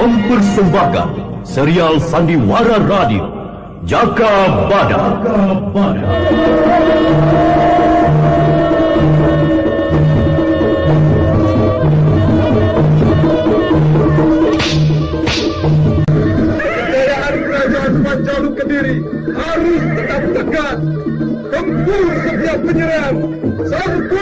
mempersembahkan serial Sandiwara Radio Jaka Badak. Kejayaan kerajaan Panjalu Kediri harus tetap tegak. Tempur setiap penyerang. Serbu!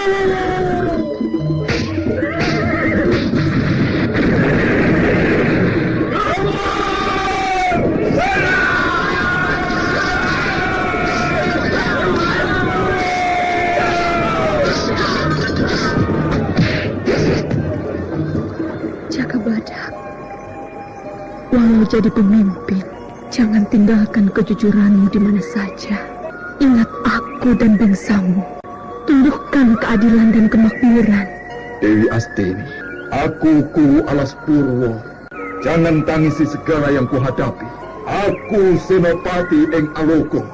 Jaka Badak, walau jadi pemimpin, jangan tinggalkan kejujuranmu di mana saja. Ingat aku dan bangsamu. Tumbuhkan keadilan dan kemakmuran. Dewi Astini, aku Kuwu Alas Purwo. Jangan tangisi segala yang kuhadapi. Aku Senopati Eng Aloko.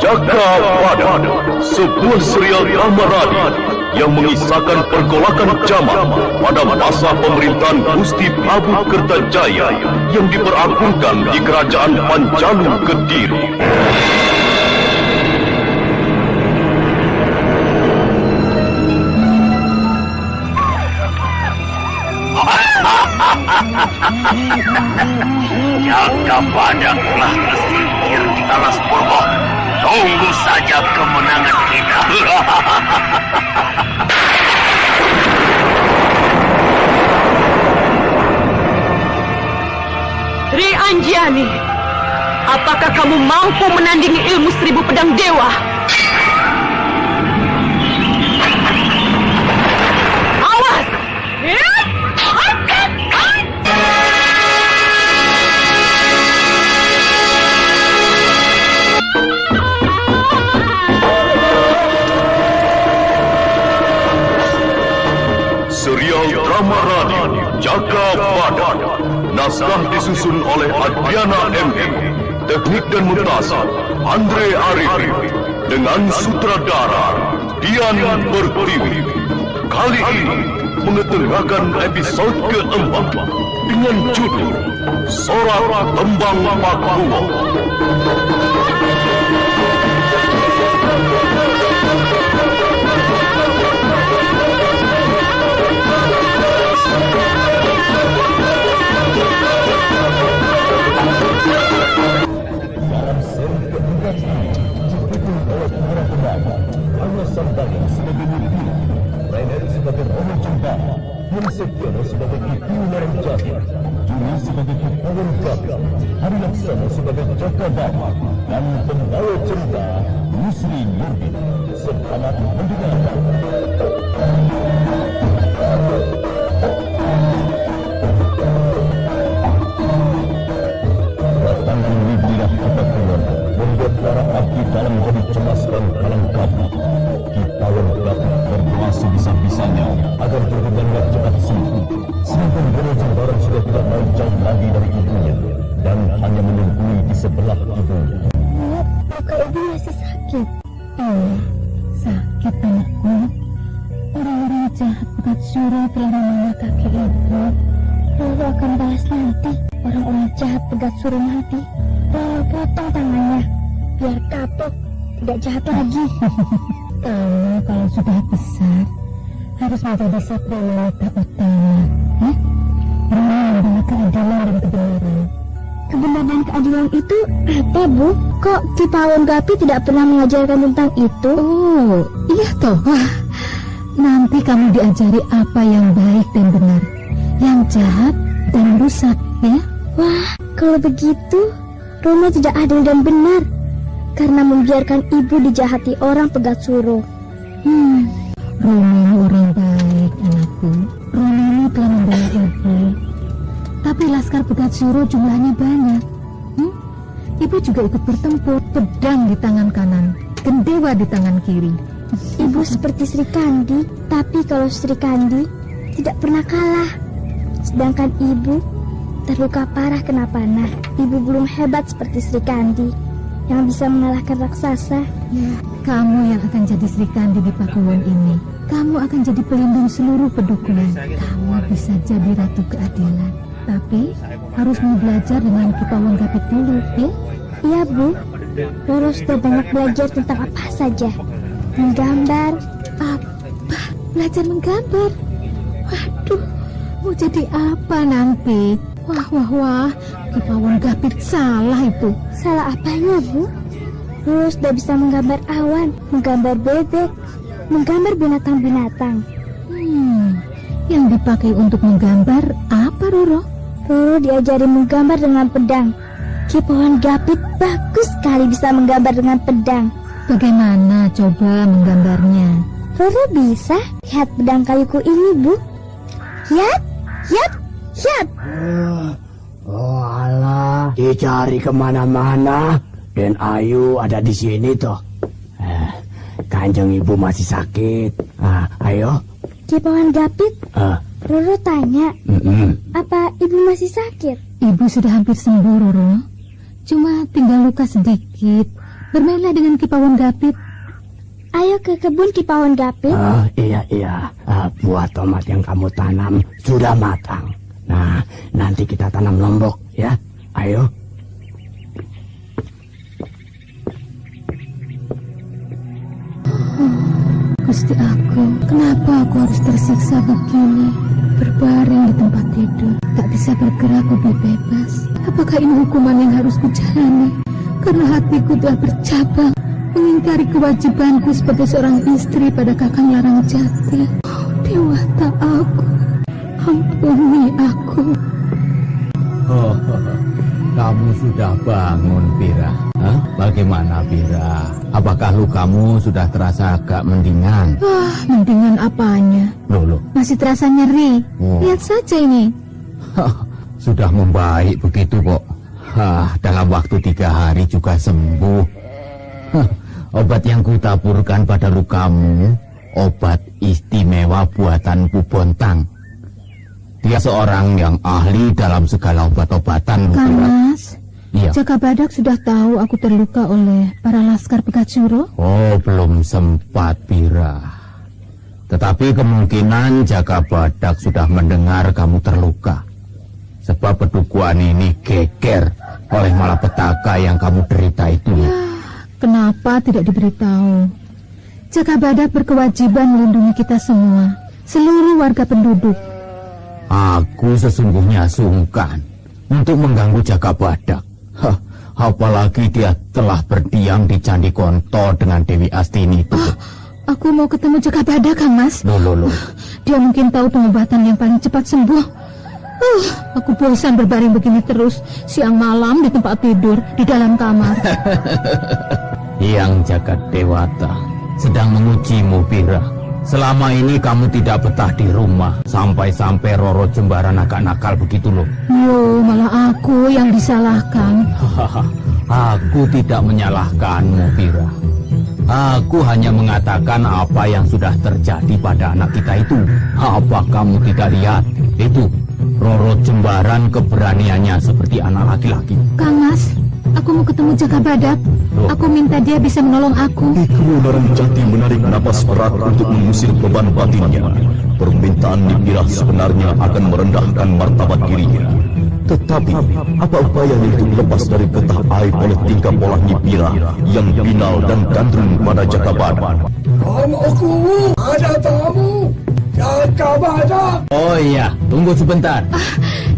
Jaka Badak, sebuah serial drama radio yang mengisahkan pergolakan zaman pada masa pemerintahan Gusti Prabu Kertajaya yang diperagungkan di Kerajaan Panjalu Kediri. Jaka Badak telah tersingkir di Alas Purwo. Tunggu saja kemenangan kita. Sri Anjani, apakah kamu mampu menandingi ilmu 1000 pedang dewa? Awas! Serial drama radio Jaka Badak. Naskah disusun oleh Adriana M.M. Teknik dan montase Andre Arifin. Dengan sutradara Dian Pertiwi. Kali ini mengetengahkan episode keempat dengan judul Sorak Tembang Pakuwo. Sambari sebagai Murtila, Rainer sebagai Romo Jembara, Yonsekyono sebagai Kipiu Larang-Jati, Juri sebagai Kipawan Gapi, Hari Laksana sebagai Jaka Badak, dan pembawa cerita Yusri Nurdin. Selamat mendengarkan. Datangan Wibilah Kepatuan membuat para abdi dalam jadi cemas dan kalang kabut. Kipawan Gapi berdoa sebisa-bisanya agar junjungannya cepat sembuh. Sedangkan Romo Jembara sudah tidak mau jauh lagi dari ibunya dan hanya menunggui di sebelah ibunya. Luka ibu masih sakit. Sakit anakku. Orang-orang jahat pekat suro telah memangga kaki ibu. Lalu akan balas nanti. Orang-orang jahat pegat suruh mati. Lalu potong tangannya. Biar kapok, tidak jahat lagi. Kamu kalau sudah besar harus menjadi satria wanita utama. Membela keadilan dan kebenaran. Kebenaran dan keadilan itu apa, Bu? Kok Kipawan Gapi tidak pernah mengajarkan tentang itu? Oh, iya toh. Wah, nanti kamu diajari apa yang baik dan benar, yang jahat dan rusak, ya? Wah, kalau begitu Romo tidak adil dan benar karena membiarkan ibu dijahati orang pegat suruh. Romo orang baik, anakku. Romo telah membela ibu. Tapi laskar pegat suruh jumlahnya banyak. Ibu juga ikut bertempur, pedang di tangan kanan, gendewa di tangan kiri. Ibu seperti Sri Kandi, tapi kalau Sri Kandi tidak pernah kalah. Sedangkan ibu terluka parah kena panah. Ibu belum hebat seperti Sri Kandi yang bisa mengalahkan raksasa. Ya, Kamu yang akan jadi Sri Kandi di Pakuwon ini. Kamu akan jadi pelindung seluruh pedukuhan. Kamu bisa jadi Ratu Keadilan. Tapi harus mau belajar dengan Ki Pawon Gapit dulu, ya? Iya, Bu. Roro sudah banyak belajar tentang apa saja. Menggambar. Apa? Belajar menggambar? Waduh, mau jadi apa nanti? Wah. Ki Pawon Gapit salah itu. Salah apanya, Bu? Roro sudah bisa menggambar awan, menggambar bebek, menggambar binatang-binatang. Yang dipakai untuk menggambar apa, Roro? Roro diajari menggambar dengan pedang. Ki Pawon Gapit bagus sekali bisa menggambar dengan pedang. Bagaimana coba menggambarnya? Roro bisa. Lihat pedang kayuku ini, Bu. Hiat. Oh alah, dicari kemana-mana. Dan Ayu ada di sini toh. Kanjeng Ibu masih sakit. Ayo. Ki Pawon Gapit. Roro tanya, apa Ibu masih sakit? Ibu sudah hampir sembuh, Roro. Cuma tinggal luka sedikit. Bermainlah dengan Ki Pawon Gapit. Ayo ke kebun Ki Pawon Gapit. Iya. Buah tomat yang kamu tanam sudah matang. Nah, nanti kita tanam lombok ya. Ayo. Gusti aku, kenapa aku harus tersiksa begini? Berbaring di tempat tidur, tak bisa bergerak lebih bebas. Apakah ini hukuman yang harus kujalani? Karena hatiku telah bercabang mengingkari kewajibanku sebagai seorang istri pada Kakang Larangjati. Oh, Dewata aku, ampuni aku. Kamu sudah bangun, Pira. Bagaimana, Pira? Apakah lukamu sudah terasa agak mendingan? Mendingan apanya? Loh. Masih terasa nyeri. Lihat saja ini. Sudah membaik begitu kok. Dalam waktu 3 hari juga sembuh. Obat yang kutaburkan pada lukamu, obat istimewa buatan Pu Bontang. Dia seorang yang ahli dalam segala obat-obatan. Kang Mas, iya. Jaka Badak sudah tahu aku terluka oleh para laskar Pekacuro? Oh, belum sempat, Pira. Tetapi kemungkinan Jaka Badak sudah mendengar kamu terluka. Sebab pedukuhan ini geger oleh malapetaka yang kamu derita itu. Kenapa tidak diberitahu? Jaka Badak berkewajiban melindungi kita semua, seluruh warga penduduk. Aku sesungguhnya sungkan untuk mengganggu Jaka Badak. Apalagi dia telah berdiam di Candi Konto dengan Dewi Astini itu. Aku mau ketemu Jaka Badak, Kang Mas. Loh. Dia mungkin tahu pengobatan yang paling cepat sembuh. Aku bosan berbaring begini terus, siang malam di tempat tidur, di dalam kamar. Yang Jagat Dewata sedang mengujimu, Pira. Selama ini kamu tidak betah di rumah, sampai-sampai Roro Jembaran agak nakal begitu loh. Loh, malah aku yang disalahkan. Aku tidak menyalahkanmu, Pira. Aku hanya mengatakan apa yang sudah terjadi pada anak kita itu. Apa kamu tidak lihat? Itu, Roro Jembaran keberaniannya seperti anak laki-laki. Kang Mas, aku mau ketemu Jaka Badak. Aku minta dia bisa menolong aku. Ikru Larangjati menarik napas erat untuk mengusir beban batinnya. Permintaan Nipirah sebenarnya akan merendahkan martabat dirinya. Tetapi, apa upayanya untuk lepas dari getah aib oleh tingkah pola Nipirah yang binal dan gandrung pada Jaka Badak? Tamuku, ada tamu. Jaka Badak. Oh iya, tunggu sebentar.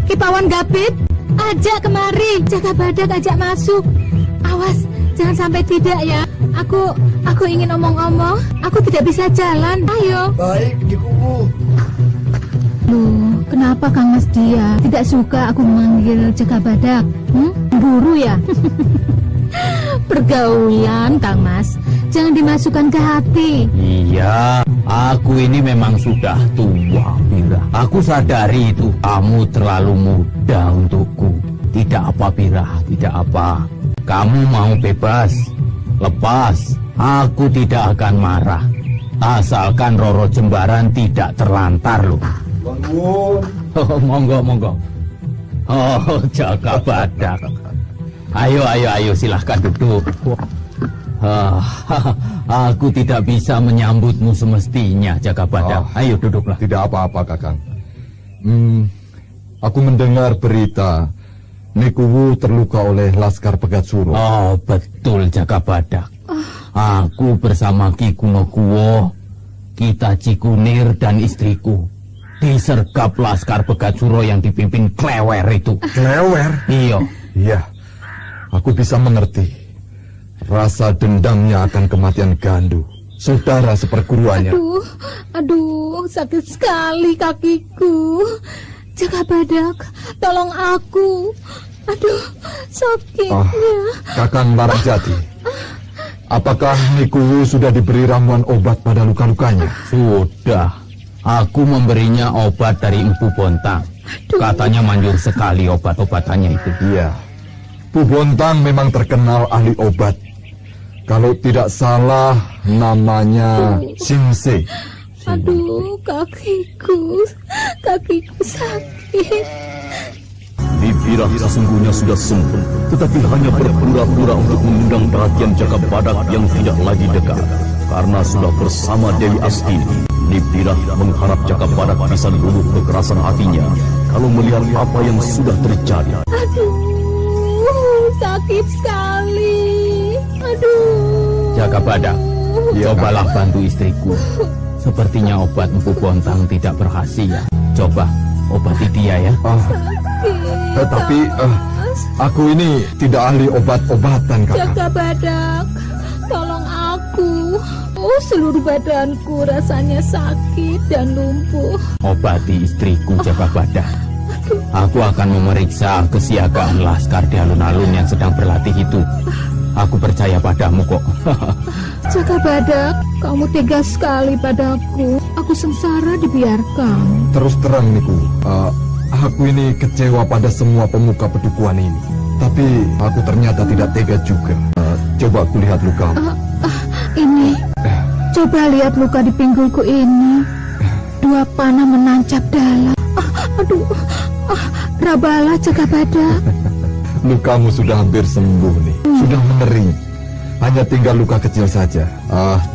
Ki Pawon Gapit, ajak kemari. Jaka Badak ajak masuk. Awas, jangan sampai tidak ya. Aku ingin omong-omong. Aku tidak bisa jalan. Ayo. Baik, Dikuku. Loh, kenapa Kang Mas dia tidak suka aku memanggil Jaka Badak? Buru ya? Pergaulan, Kang Mas. Jangan dimasukkan ke hati. Iya, aku ini memang sudah tua, Pira. Aku sadari itu. Kamu terlalu muda untukku. Tidak apa, Pira, tidak apa. Kamu mau bebas, lepas. Aku tidak akan marah. Asalkan Roro Jembaran tidak terlantar loh. Bangun. Oh, monggo. Oh, Jaka Badak. Ayo, silahkan duduk. Aku tidak bisa menyambutmu semestinya, Jagabadak. Ayo duduklah. Tidak apa-apa, Kakang. Aku mendengar berita Nikuwu terluka oleh Laskar Pegat Suro. Oh, betul, Jagabadak. Aku bersama Ki Kunokuwo, Kita Cikunir dan istriku disergap Laskar Pegat Suro yang dipimpin Klewer itu. Klewer? Iya. Iya, aku bisa mengerti. Rasa dendamnya akan kematian Gandu, saudara seperguruannya. Aduh, sakit sekali kakiku. Jagabadak, tolong aku. Aduh, sakitnya. Kakang Larajati, apakah Nikuwu sudah diberi ramuan obat pada luka-lukanya? Sudah. Aku memberinya obat dari Empu Bontang. Katanya manjur sekali obat-obatannya itu. Iya, Pu Bontang memang terkenal ahli obat. Kalau tidak salah, namanya Sinse. Aduh, kakiku sakit. Nibirah sesungguhnya sudah sembuh, tetapi hanya berpura-pura untuk mengundang perhatian Jagabadak yang tidak lagi dekat. Karena sudah bersama Dewi Astini, Nibirah mengharap Jagabadak bisa luluh kekerasan hatinya kalau melihat apa yang sudah terjadi. Aduh, sakit sekali. Aduh. Jagabadak, cobalah bantu istriku. Sepertinya obat Empu Bontang tidak berhasil. Coba obati dia ya. Tapi aku ini tidak ahli obat-obatan, Kakak. Jagabadak, tolong aku. Oh, seluruh badanku rasanya sakit dan lumpuh. Obati istriku, Jagabadak. Aku akan memeriksa kesiagaan Laskar di alun-alun yang sedang berlatih itu. Aku percaya padamu kok. Jagabadak, kamu tega sekali padaku. Aku sengsara dibiarkan. Terus terang, Niku, aku ini kecewa pada semua pemuka pedukuhan ini. Tapi aku ternyata tidak tega juga. Coba aku lihat lukamu. Ini, coba lihat luka di pinggulku ini. 2 panah menancap dalam. Rabalah, Jagabadak. Lukamu sudah hampir sembuh nih. Sudah mengering. Hanya tinggal luka kecil saja.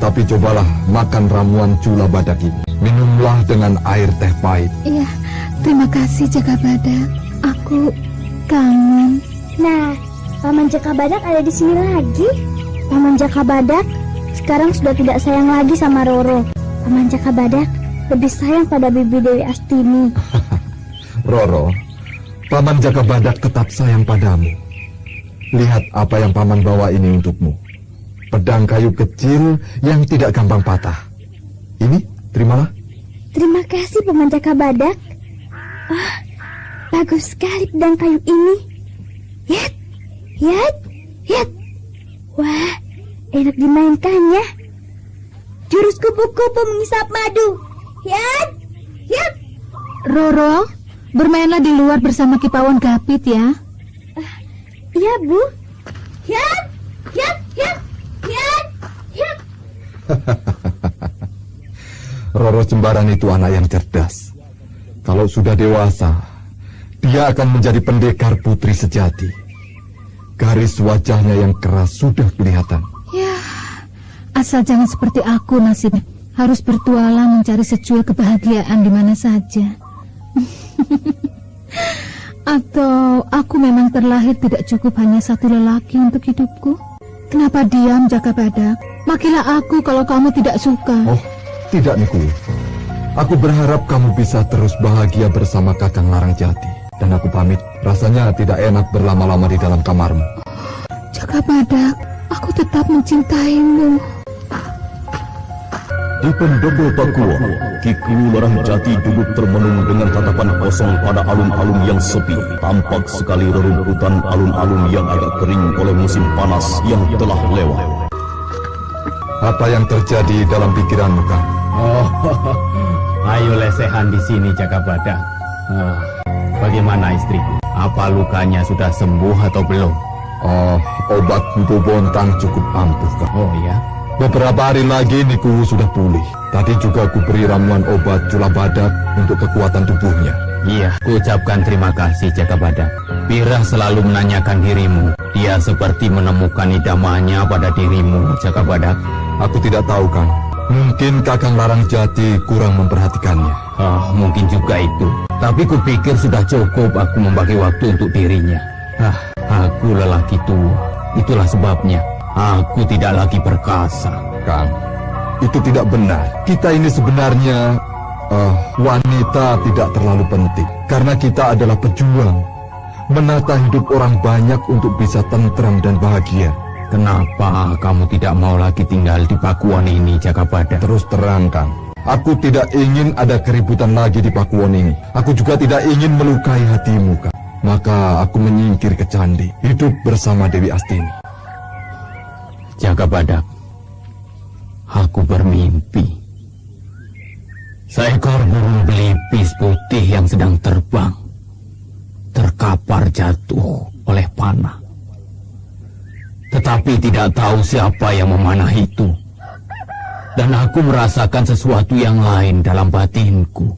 Tapi cobalah makan ramuan cula badak ini. Minumlah dengan air teh pahit. Iya, terima kasih Jagabadak. Aku kangen. Nah, Paman Jagabadak ada di sini lagi. Paman Jagabadak sekarang sudah tidak sayang lagi sama Roro. Paman Jagabadak lebih sayang pada Bibi Dewi Astini. Roro, Paman Jagabadak tetap sayang padamu. Lihat apa yang Paman bawa ini untukmu. Pedang kayu kecil yang tidak gampang patah. Ini, terimalah. Terima kasih Paman Jagabadak. Bagus sekali pedang kayu ini. Yat. Wah, enak dimainkannya. Jurus kupu-kupu mengisap madu. Yat. Roro, bermainlah di luar bersama Kipawon Gapit ya. Iya, Bu. Yat. Roro Jembaran itu anak yang cerdas. Kalau sudah dewasa, dia akan menjadi pendekar putri sejati. Garis wajahnya yang keras sudah kelihatan. Ya, asal jangan seperti aku nasibnya. Harus bertualang mencari secuil kebahagiaan di mana saja. Atau aku memang terlahir tidak cukup hanya satu lelaki untuk hidupku? Kenapa diam, Jagabadak? Makilah aku kalau kamu tidak suka. Oh, tidak, Niku. Aku berharap kamu bisa terus bahagia bersama Kakang Larajati. Dan aku pamit, rasanya tidak enak berlama-lama di dalam kamarmu. Jagabadak, aku tetap mencintaimu. Di pendopo Pakuwo, Ki Kuwu Larajati duduk termenung dengan tatapan kosong pada alun-alun yang sepi. Tampak sekali rerumputan alun-alun yang agak kering oleh musim panas yang telah lewat. Apa yang terjadi dalam pikiranmu, Kang? Ayo lesehan di sini, Jagabadak. Bagaimana istriku? Apa lukanya sudah sembuh atau belum? Obat Empu Bontang cukup ampuh, Kang. Oh ya? Beberapa hari lagi Niku sudah pulih. Tadi juga aku beri ramuan obat cula badak untuk kekuatan tubuhnya. Iya, kuucapkan terima kasih Jaka Badak. Pirah selalu menanyakan dirimu. Dia seperti menemukan idamanya pada dirimu, Jaka Badak. Aku tidak tahu, Kang. Mungkin Kakang Larang Jati kurang memperhatikannya. Mungkin juga itu. Tapi kupikir sudah cukup aku membagi waktu untuk dirinya. Aku lelaki tua. Itulah sebabnya aku tidak lagi perkasa. Kang, itu tidak benar. Kita ini sebenarnya wanita tidak terlalu penting. Karena kita adalah pejuang. Menata hidup orang banyak untuk bisa tentram dan bahagia. Kenapa kamu tidak mau lagi tinggal di Pakuwon ini, Jaka Badak? Terus terang, Kang. Aku tidak ingin ada keributan lagi di Pakuwon ini. Aku juga tidak ingin melukai hatimu, Kang. Maka aku menyingkir ke candi, hidup bersama Dewi Astini. Jaka Badak, aku bermimpi. Seekor burung belipis putih yang sedang terbang, terkapar jatuh oleh panah. Tetapi tidak tahu siapa yang memanah itu. Dan aku merasakan sesuatu yang lain dalam batinku.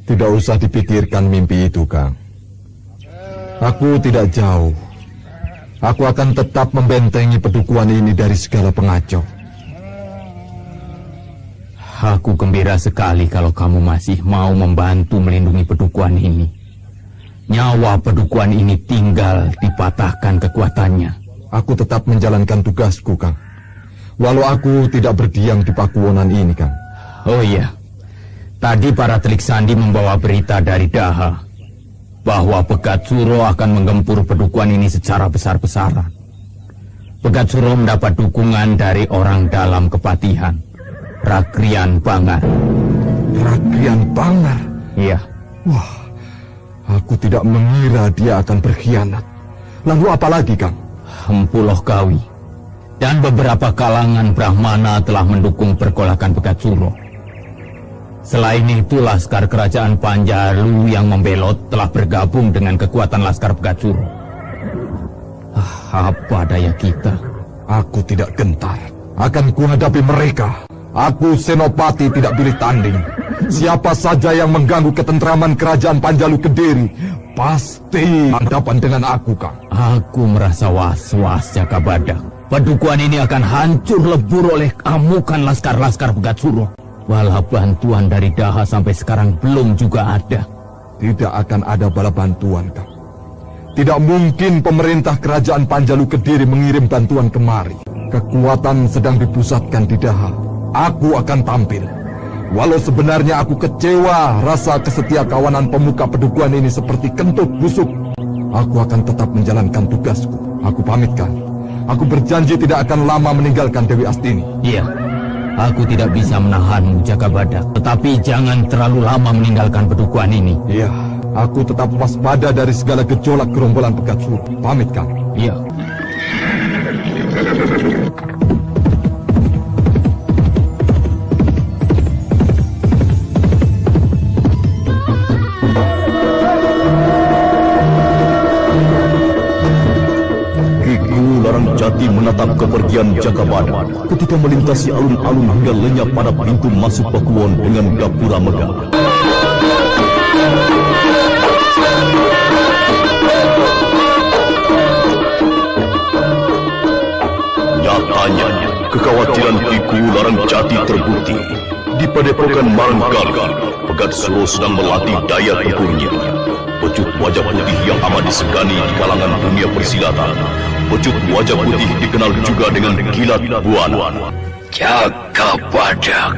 Tidak usah dipikirkan mimpi itu, Kang. Aku tidak jauh. Aku akan tetap membentengi pedukuhan ini dari segala pengacau. Aku gembira sekali kalau kamu masih mau membantu melindungi pedukuhan ini. Nyawa pedukuhan ini tinggal dipatahkan kekuatannya. Aku tetap menjalankan tugasku, Kang. Walau aku tidak berdiam di Pakuwonan ini, Kang. Oh iya, tadi para Telik Sandi membawa berita dari Daha bahwa Pegat Suro akan menggempur pedukuhan ini secara besar-besaran. Pegat Suro mendapat dukungan dari orang dalam kepatihan, Rakrian Bangar. Rakrian Bangar? Iya. Wah, aku tidak mengira dia akan berkhianat. Lalu apa lagi, Kang? Empu Lohkawi dan beberapa kalangan Brahmana telah mendukung pergolakan Pegat Suro. Selain itu, laskar kerajaan Panjalu yang membelot telah bergabung dengan kekuatan laskar Pegat Suro. Apa daya kita? Aku tidak gentar. Akan kuhadapi mereka. Aku Senopati tidak pilih tanding. Siapa saja yang mengganggu ketentraman kerajaan Panjalu Kediri pasti hadapan dengan aku, Kang. Aku merasa was-was, Jaka Badak. Pedukuhan ini akan hancur lebur oleh amukan laskar-laskar Pegat Suro. Walau bantuan dari Daha sampai sekarang belum juga ada. Tidak akan ada bala bantuan, Kang. Tidak mungkin pemerintah kerajaan Panjalu Kediri mengirim bantuan kemari. Kekuatan sedang dipusatkan di Daha. Aku akan tampil. Walau sebenarnya aku kecewa rasa kesetiakawanan pemuka pedukuhan ini seperti kentut busuk, aku akan tetap menjalankan tugasku. Aku pamitkan. Aku berjanji tidak akan lama meninggalkan Dewi Astini. Iya, aku tidak bisa menahanmu, Jaka Badak. Tetapi jangan terlalu lama meninggalkan pedukuhan ini. Iya, aku tetap waspada dari segala gejolak gerombolan Pegat Suro. Pamitkan. Iya. Jati menatap kepergian Jaka Badak ketika melintasi alun-alun hingga lenyap pada pintu masuk Pakuwon dengan gapura megah. Nyatanya, kekhawatiran Kiku Larang Jati terbukti. Di Padepokan Maranggaga, Pegat Suro sedang melatih daya tempurnya. Pecut wajah putih yang amat disegani di kalangan dunia persilatan. Pecut wajah putih dikenal juga dengan Kilat Buana. Jaka Badak,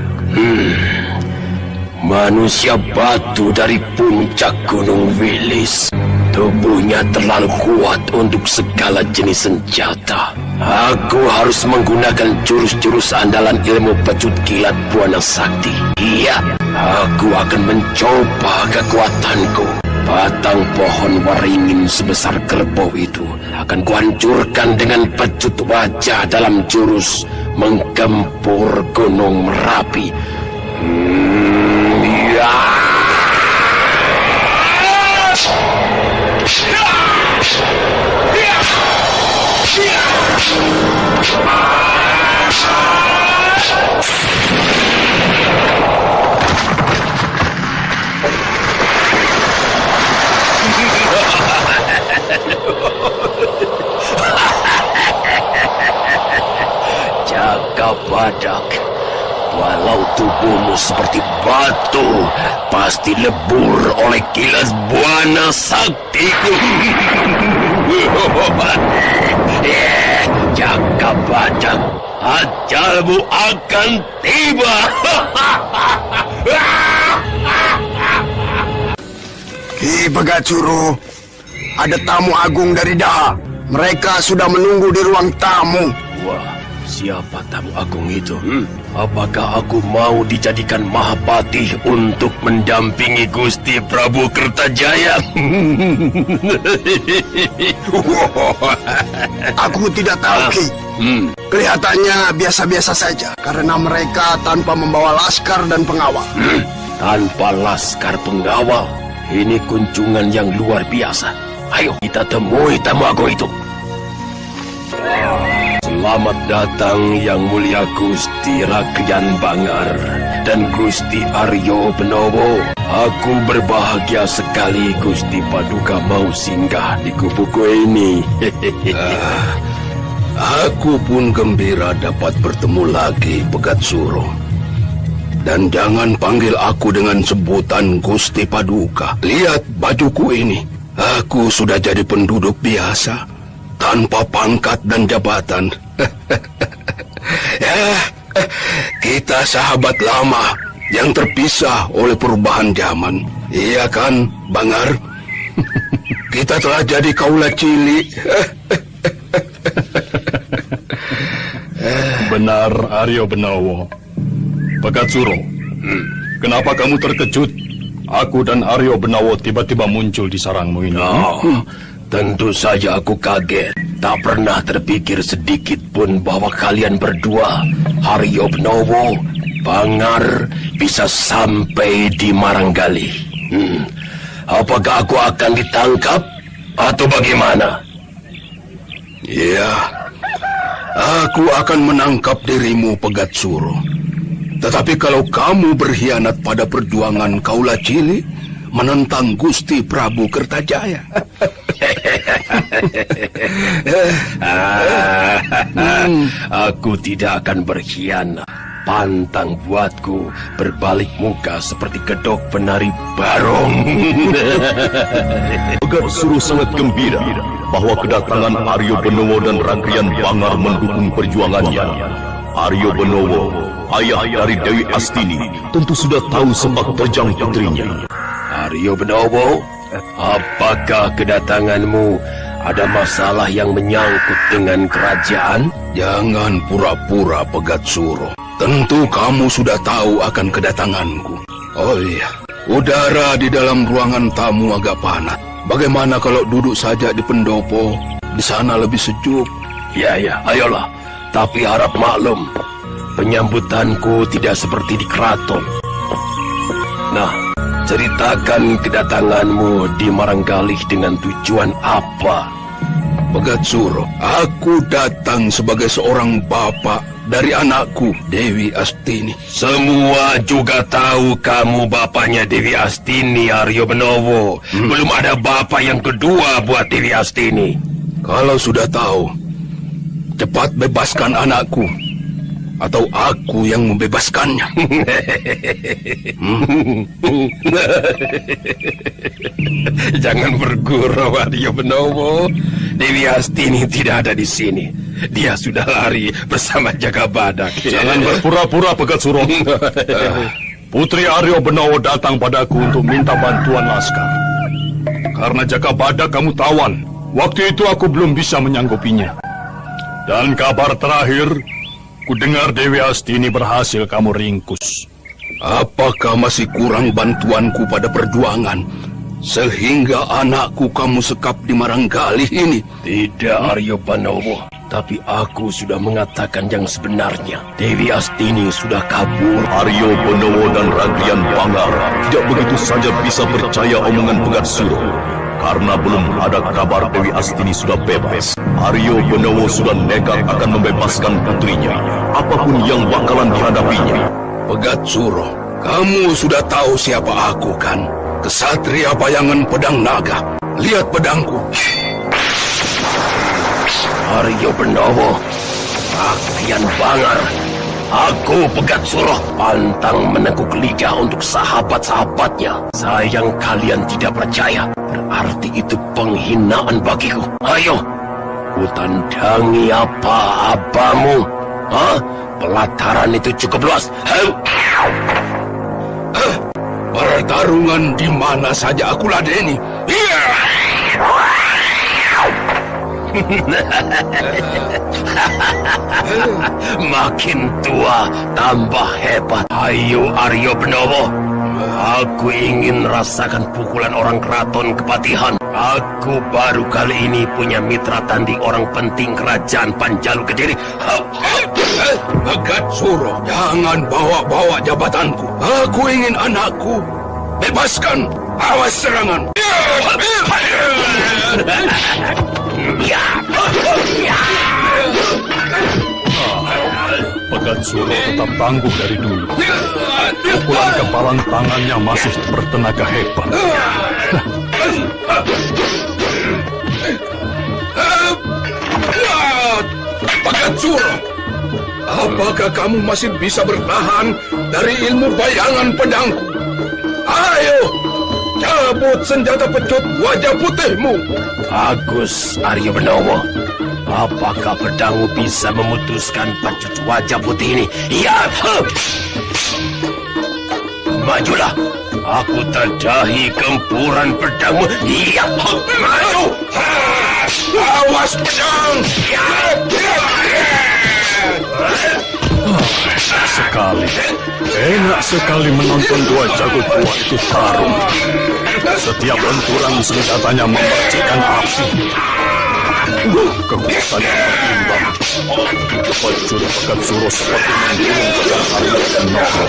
manusia batu dari puncak Gunung Wilis. Tubuhnya terlalu kuat untuk segala jenis senjata. Aku harus menggunakan jurus-jurus andalan ilmu pecut Kilat Buana Sakti. Iya, aku akan mencoba kekuatanku. Batang pohon waringin sebesar kerbau itu akan kuhancurkan dengan pecut wajah dalam jurus menggempur Gunung Merapi. tubuhmu seperti batu, pasti lebur oleh kilas buana saktiku. Jakabadak, ajalmu akan tiba. Ki Pegatsuro, ada tamu agung dari Daha. Mereka sudah menunggu di ruang tamu. Wah, siapa tamu agung itu? Apakah aku mau dijadikan Mahapati untuk mendampingi Gusti Prabu Kertajaya? Aku tidak tahu, Ki. Kelihatannya biasa-biasa saja, karena mereka tanpa membawa laskar dan pengawal. Tanpa laskar pengawal? Ini kunjungan yang luar biasa. Ayo kita temui tamu agung itu. Selamat datang Yang Mulia Gusti Rakyan Bangar dan Gusti Aryo Benowo. Aku berbahagia sekali Gusti Paduka mau singgah di kubuku ini. Aku pun gembira dapat bertemu lagi, Pegatsuro. Dan jangan panggil aku dengan sebutan Gusti Paduka. Lihat bajuku ini. Aku sudah jadi penduduk biasa, tanpa pangkat dan jabatan. Kita sahabat lama yang terpisah oleh perubahan zaman. Iya kan, Bangar? Kita telah jadi kaula cilik. Benar, Aryo Benowo. Pegatsuro, kenapa kamu terkejut? Aku dan Aryo Benowo tiba-tiba muncul di sarangmu ini. Tentu saja aku kaget. Tak pernah terpikir sedikit pun bahwa kalian berdua, Aryo Benowo, Bangar, bisa sampai di Maranggali. Apakah aku akan ditangkap atau bagaimana? Ya, aku akan menangkap dirimu, Pegatsuro. Tetapi kalau kamu berkhianat pada perjuangan kaula cilik menentang Gusti Prabu Kertajaya. Aku tidak akan berkhianat. Pantang buatku berbalik muka seperti kedok penari barong. Pegatsuro sangat gembira bahwa kedatangan Aryo Benowo dan Rakyan Bangar mendukung perjuangannya. Aryo Benowo, ayah dari Dewi Astini, tentu sudah tahu sepak terjang putrinya. Aryo Benowo, apakah kedatanganmu ada masalah yang menyangkut dengan kerajaan? Jangan pura-pura, Pegatsuro. Tentu kamu sudah tahu akan kedatanganku. Oh iya, udara di dalam ruangan tamu agak panas. Bagaimana kalau duduk saja di pendopo? Di sana lebih sejuk. Ya, ayolah. Tapi harap maklum, penyambutanku tidak seperti di keraton. Nah, ceritakan kedatanganmu di Maranggali dengan tujuan apa? Pegatsuro, aku datang sebagai seorang bapak dari anakku, Dewi Astini. Semua juga tahu kamu bapaknya Dewi Astini, Aryo Benowo. Belum ada bapak yang kedua buat Dewi Astini. Kalau sudah tahu, cepat bebaskan anakku, atau aku yang membebaskannya. Jangan bergurau, Aryo Benowo. Dewi Astini tidak ada di sini. Dia sudah lari bersama Jakabadak. Jangan berpura-pura, Pegatsuro. Putri Aryo Benowo datang padaku untuk minta bantuan laskar. Karena Jakabadak kamu tawan, waktu itu aku belum bisa menyanggupinya. Dan kabar terakhir, ku dengar Dewi Astini berhasil kamu ringkus. Apakah masih kurang bantuanku pada perjuangan, sehingga anakku kamu sekap di Maranggali ini? Tidak, Aryo Benowo. Tapi aku sudah mengatakan yang sebenarnya. Dewi Astini sudah kabur. Aryo Benowo dan Rakyan Bangar tidak begitu saja bisa percaya omongan Pegatsuro. Karena belum ada kabar Dewi Astini sudah bebas. Aryo Benowo sudah nekat akan membebaskan putrinya, apapun yang bakalan dihadapinya. Pegatsuro, kamu sudah tahu siapa aku kan? Kesatria bayangan pedang naga. Lihat pedangku. Aryo Benowo, Rakyan Bangar, Aku Pegat Suruh pantang menekuk lidah untuk sahabat-sahabatnya. Sayang kalian tidak percaya. Berarti itu penghinaan bagiku. Ayo, kutandangi apa-apamu. Hah? Pelataran itu cukup luas. Pertarungan di mana saja aku ladeni. Makin tua, tambah hebat. Ayo Aryo Benowo, aku ingin rasakan pukulan orang keraton Kepatihan. Aku baru kali ini punya mitra tanding orang penting kerajaan Panjalu Kediri. Pegat Suruh, jangan bawa-bawa jabatanku. Aku ingin anakku. Bebaskan, awas serangan. Pegat Suruh tetap tangguh dari dulu. Pukulan kepalan tangannya masih bertenaga hebat. Pegat Suruh, apakah kamu masih bisa bertahan dari ilmu bayangan pedangku? Ayo, cabut senjata pecut wajah putihmu. Bagus, Aryo Benowo. Apakah pedangmu bisa memutuskan pecut wajah putih ini? Ya, majulah. Aku terdahi gempuran pedangmu. Ya, maju. Awas pedang. Sekali. Enak sekali menonton dua jago tua itu tarung. Setiap benturan senjatanya memercikan api. Kekuatannya berimbang. Pecut Pegat Suruh seperti menggulung pedang Aryo Benowo.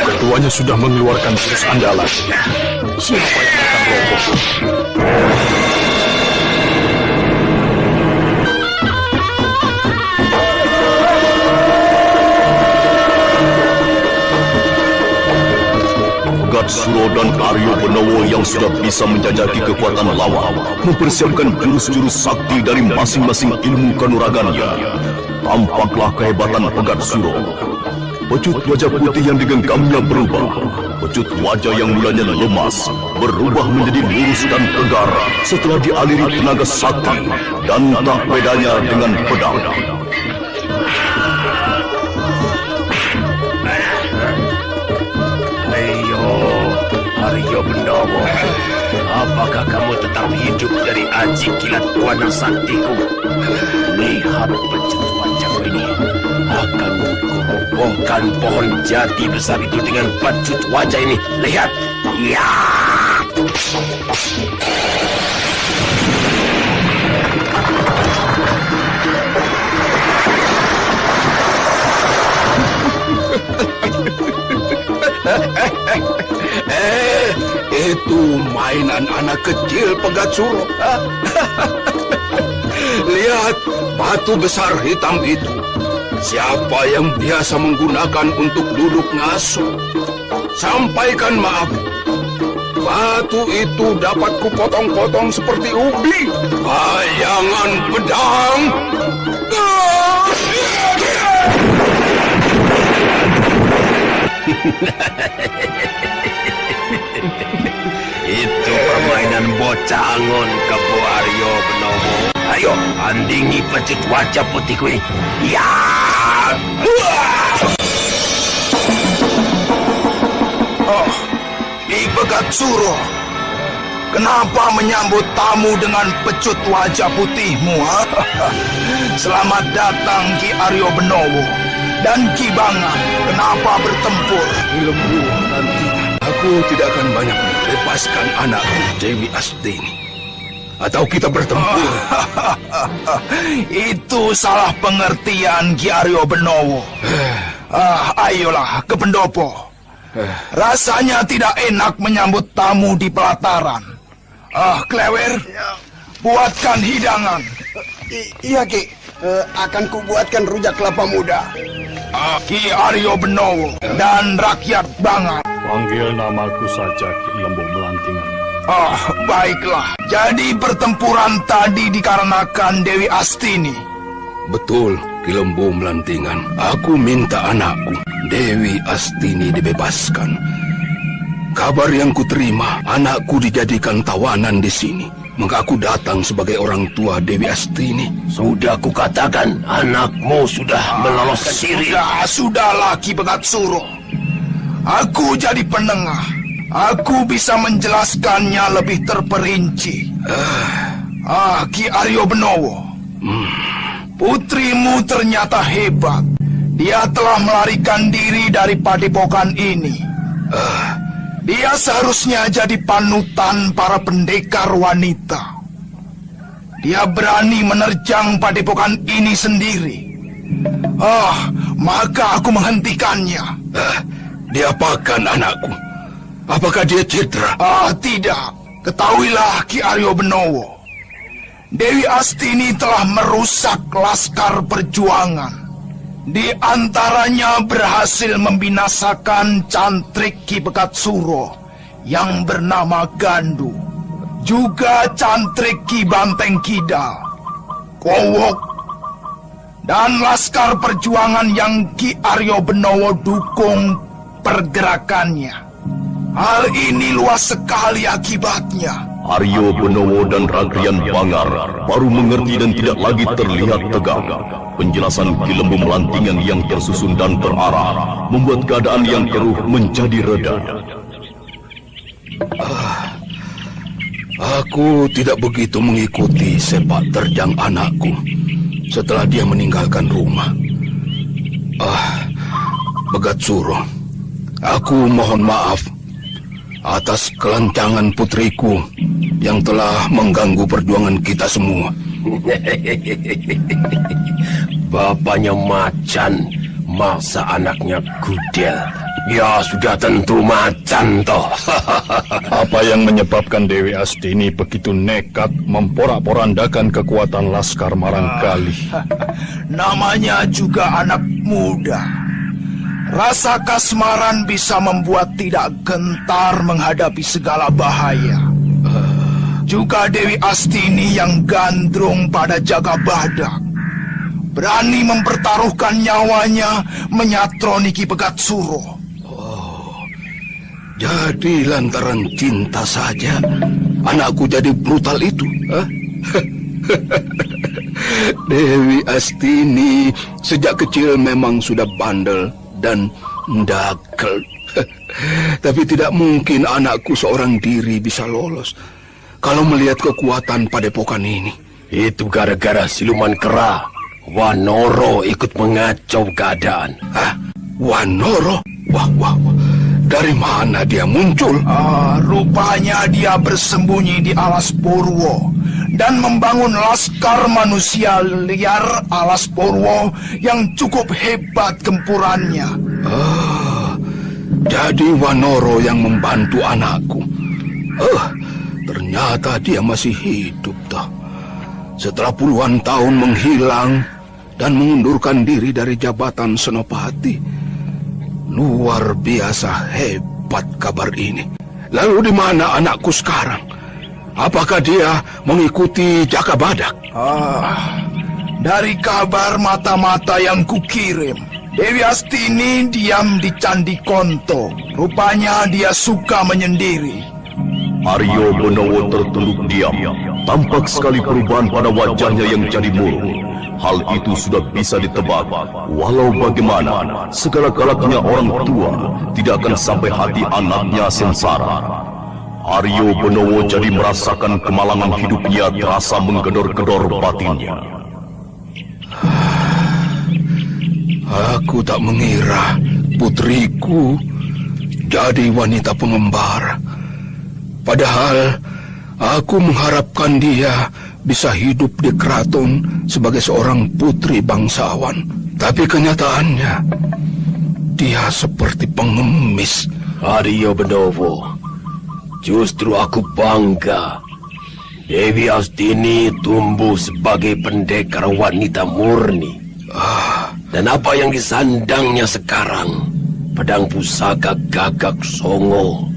Keduanya sudah mengeluarkan jurus andalan. Siapa yang akan roboh? Pegat Suruh dan Aryo Benowo yang sudah bisa menjajaki kekuatan lawan mempersiapkan jurus-jurus sakti dari masing-masing ilmu kanuragannya. Tampaklah kehebatan Pegat Suruh. Pecut wajah putih yang digenggamnya berubah. Pecut wajah yang mulanya lemas berubah menjadi lurus dan tegar setelah dialiri tenaga sakti dan tak bedanya dengan pedang. Aryo Benowo, apakah kamu tetap hidup dari aji kilat buana saktiku? Lihat pecut wajahku ini. Akan kurobohkan pohon jati besar itu dengan pecut wajah ini. Lihat. Ya. Itu mainan anak kecil Pegat Suruh. Lihat batu besar hitam itu. Siapa yang biasa menggunakan untuk duduk ngasuh? Sampaikan maaf. Batu itu dapat kupotong-potong seperti ubi. Bayangan pedang. Itu permainan bocah angon Kebo Aryo Benowo. Ayo, tandingi pecut wajah putihku ini. Ya! Oh, Ki Pegat Suruh, kenapa menyambut tamu dengan pecut wajah putihmu? Ha? Selamat datang Ki Aryo Benowo dan Ki Bangan. Kenapa bertempur? Lembu nanti. Aku tidak akan banyak melepaskan anakku Dewi Astini. Atau kita bertempur? Itu salah pengertian Ki Aryo Benowo. Ayolah ke pendopo. Rasanya tidak enak menyambut tamu di pelataran. Klewer, buatkan hidangan. Iya, Ki. Akan kubuatkan rujak kelapa muda. Ki Aryo Benowo dan rakyat Bangan. Panggil namaku saja Ki Lembu Melantingan. Baiklah. Jadi pertempuran tadi dikarenakan Dewi Astini. Betul, Ki Lembu Melantingan, aku minta anakku, Dewi Astini, dibebaskan. Kabar yang kuterima, anakku dijadikan tawanan di sini. Maka aku datang sebagai orang tua Dewi Astini. Sudah kukatakan, anakmu sudah melolos siri. Sudahlah Ki Pegat Suro. Aku jadi penengah. Aku bisa menjelaskannya lebih terperinci. Ki Aryo Benowo, putrimu ternyata hebat. Dia telah melarikan diri dari padepokan ini. Dia seharusnya jadi panutan para pendekar wanita. Dia berani menerjang padepokan ini sendiri. Maka aku menghentikannya. Diapakan anakku? Apakah dia cedera? Tidak. Ketahuilah Ki Aryo Benowo, Dewi Astini telah merusak laskar perjuangan. Di antaranya berhasil membinasakan cantrik Ki Pegat Suro yang bernama Gandu, juga cantrik Ki Banteng Kidal, Kowok, dan laskar perjuangan yang Ki Aryo Benowo dukung pergerakannya. Hal ini luas sekali akibatnya. Aryo Benowo dan Ragrian Bangar baru mengerti dan tidak lagi terlihat tegang. Penjelasan Ki Lembu Melantingan yang tersusun dan terarah membuat keadaan yang keruh menjadi reda. Aku tidak begitu mengikuti sepak terjang anakku setelah dia meninggalkan rumah. Pegat Suro, aku mohon maaf atas kelancangan putriku yang telah mengganggu perjuangan kita semua. Bapaknya macan, masa anaknya gudel? Ya sudah tentu macan toh. Apa yang menyebabkan Dewi Astini begitu nekat memporak-porandakan kekuatan Laskar Marangkali? Namanya juga anak muda. Rasa kasmaran bisa membuat tidak gentar menghadapi segala bahaya. Juga Dewi Astini yang gandrung pada Jaga Badak, berani mempertaruhkan nyawanya menyatroni Ki Pegat Suro. Jadi lantaran cinta saja anakku jadi brutal itu. Dewi Astini sejak kecil memang sudah bandel dan ndagel. Tapi tidak mungkin anakku seorang diri bisa lolos kalau melihat kekuatan padepokan ini. Itu gara-gara siluman kera Wanoro ikut mengacau keadaan. Wanoro? Wah. Dari mana dia muncul? Rupanya dia bersembunyi di Alas Purwo dan membangun laskar manusia liar Alas Purwo yang cukup hebat gempurannya. Jadi Wanoro yang membantu anakku. Ternyata dia masih hidup toh. Setelah puluhan tahun menghilang dan mengundurkan diri dari jabatan Senopati. Luar biasa hebat kabar ini. Lalu di mana anakku sekarang? Apakah dia mengikuti Jaga Badak? Dari kabar mata-mata yang kukirim, Dewi Astini diam di Candi Konto. Rupanya dia suka menyendiri. Aryo Benowo tertunduk diam. Tampak sekali perubahan pada wajahnya yang jadi murung. Hal itu sudah bisa ditebak. Walau bagaimana, segala galaknya orang tua tidak akan sampai hati anaknya sengsara. Aryo Benowo jadi merasakan kemalangan hidupnya terasa menggedor-gedor batinnya. Aku tak mengira putriku jadi wanita pengembara. Padahal aku mengharapkan dia bisa hidup di keraton sebagai seorang putri bangsawan. Tapi kenyataannya, dia seperti pengemis. Aryo Benowo, justru aku bangga. Dewi Astini tumbuh sebagai pendekar wanita murni. Dan apa yang disandangnya sekarang? Pedang pusaka Gagak Songo.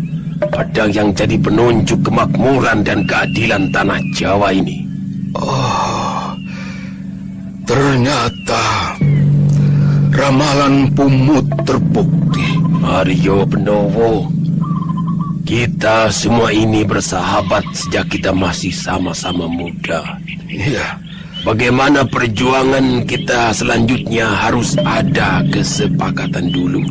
Pedang yang jadi penunjuk kemakmuran dan keadilan tanah Jawa ini. Ternyata Ramalan Pumut terbukti. Aryo Benowo, kita semua ini bersahabat sejak kita masih sama-sama muda. Iya. Bagaimana perjuangan kita selanjutnya harus ada kesepakatan dulu.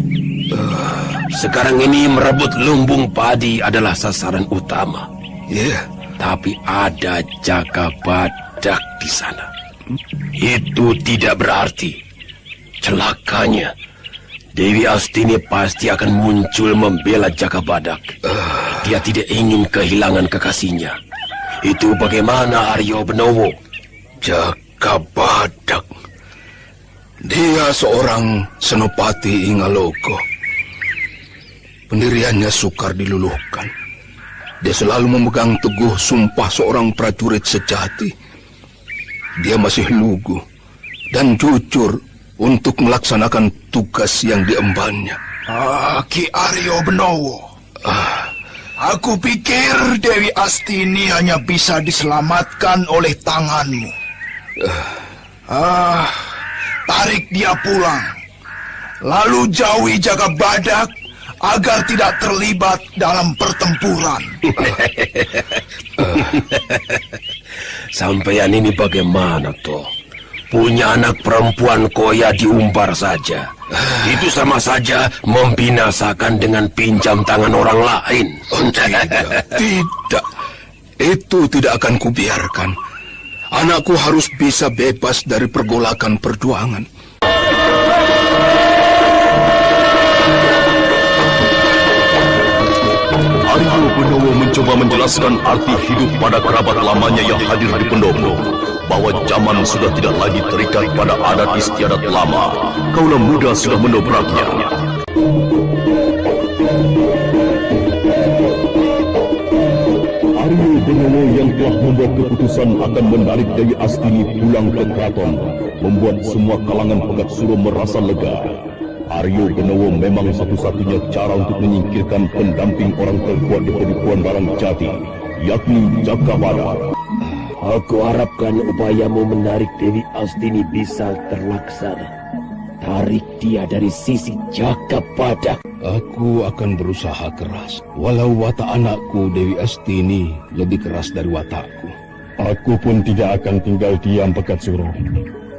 Sekarang ini merebut lumbung padi adalah sasaran utama. Iya. Tapi ada Jaka Badak di sana. Itu tidak berarti celakanya Dewi Astini pasti akan muncul membela Jaka Badak. Dia tidak ingin kehilangan kekasihnya. Itu bagaimana, Aryo Benowo? Jaka Badak. Dia seorang senopati Ingaloko. Pendiriannya sukar diluluhkan. Dia selalu memegang teguh sumpah seorang prajurit sejati. Dia masih lugu dan jujur untuk melaksanakan tugas yang diembannya. Ki Aryo Benowo. Aku pikir Dewi Astini hanya bisa diselamatkan oleh tanganmu. Tarik dia pulang. Lalu jauhi Jaka Badak agar tidak terlibat dalam pertempuran. Sampean ini bagaimana toh? Punya anak perempuan koya diumbar saja. Itu sama saja membinasakan dengan pinjam tangan orang lain. Tidak. Itu tidak akan kubiarkan. Anakku harus bisa bebas dari pergolakan perjuangan. Aryo Benowo mencoba menjelaskan arti hidup pada kerabat lamanya yang hadir di pendopo, bahwa zaman sudah tidak lagi terikat pada adat istiadat lama. Kaula muda sudah mendobraknya. Aryo Benowo yang telah membuat keputusan akan menarik Dewi Astini pulang ke keraton, membuat semua kalangan Pegat Suro merasa lega. Aryo Benowo memang satu-satunya cara untuk menyingkirkan pendamping orang terkuat di Padukuhan Larang Jati, yakni Jaka Badak. Aku harapkan upayamu menarik Dewi Astini bisa terlaksana. Tarik dia dari sisi Jaka Badak. Aku akan berusaha keras, walau watak anakku Dewi Astini lebih keras dari watakku. Aku pun tidak akan tinggal diam, Pegat Suro.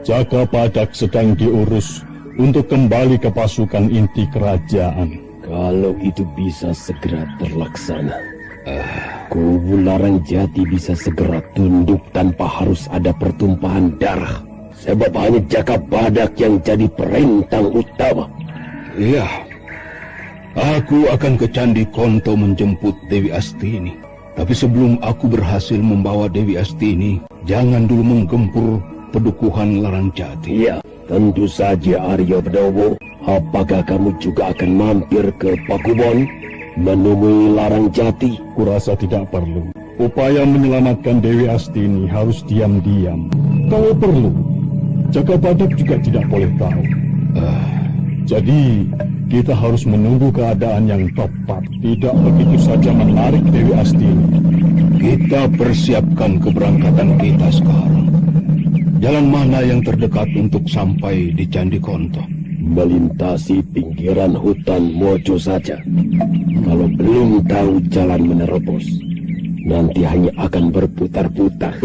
Jaka Badak sedang diurus untuk kembali ke pasukan inti kerajaan. Kalau itu bisa segera terlaksana, kubu Larang Jati bisa segera tunduk tanpa harus ada pertumpahan darah. Sebab hanya Jaka Badak yang jadi perintang utama. Iya, aku akan ke Candi Konto menjemput Dewi Astini. Tapi sebelum aku berhasil membawa Dewi Astini, jangan dulu menggempur Padukuhan Larang Jati. Iya. Tentu saja, Aryo Benowo. Apakah kamu juga akan mampir ke Pakubon menemui Larang Jati? Kurasa tidak perlu. Upaya menyelamatkan Dewi Astini harus diam-diam. Kalau perlu, Jaka Badak juga tidak boleh tahu. Jadi, kita harus menunggu keadaan yang tepat. Tidak begitu saja menarik Dewi Astini. Kita persiapkan keberangkatan kita sekarang. Jalan mana yang terdekat untuk sampai di Candi Konto? Melintasi pinggiran hutan Mojo saja. Kalau belum tahu jalan menerobos, nanti hanya akan berputar-putar.